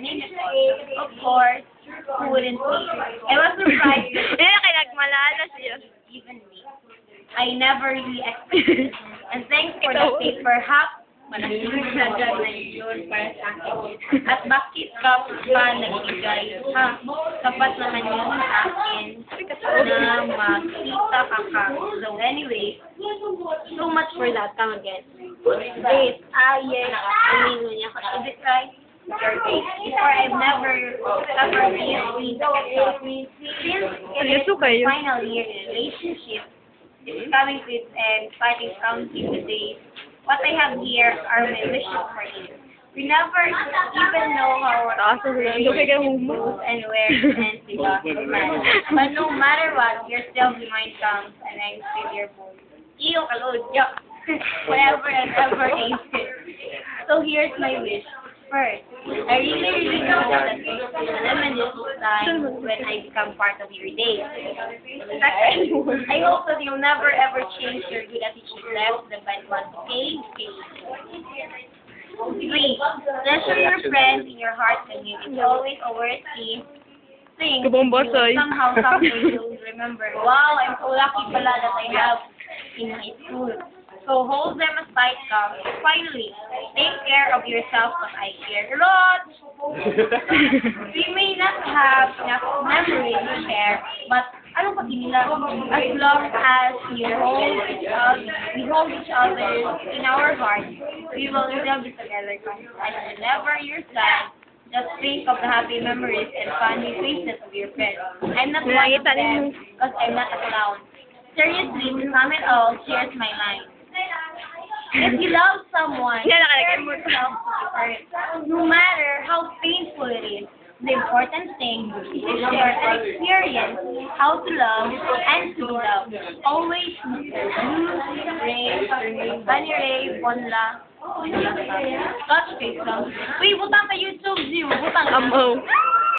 name it all. Of course, who wouldn't be? I was surprised Kaya nagmalala siya. even me. I never really expected it. And thanks for the paper hack. Malaking sadya na yun para sa akin. At bakit ka pa nagbigay? Ha? Sapat naman yun sa akin na makita ka ka. So anyway, so much for that. Come again. Wait, yes. Is it right? Before I've never really since it is the final year in a relationship, it's coming to its end, fighting counting the days. What I have here are my wishes for you. We never even know how Taas na sila. Hindi kaya humo. and where it ends without a plan. But no matter what, your self-remind comes and I'm still your boy. Iyo kalod, yuck. Whatever and ever ain't it. So here's my wish. First, I really know that there's a limited time when I become part of your day. Second, I hope that you'll never ever change your good attitude left the bad one. Okay? Three, treasure your friends in your heart and you. It's always a worthy thing. Somehow, someday you'll remember, wow, I'm so lucky pala that I have in my school. So hold them aside, come. Finally, take care of yourself because I care a lot. We may not have enough memories to share, but ano pa nila? As long as we hold each other in our hearts, we will still be together. And whenever you're sad, just think of the happy memories and funny faces of your friends. I'm not one of them because I'm not a clown. Seriously, to sum it all, here's my line. If you love someone, share yourself to the person, no matter how painful it is. The important thing is to share and experience how to love and to be loved. Always Bunny Ray, Bonla, touch face lang. Uy, butang ka YouTube, Zio. Butang.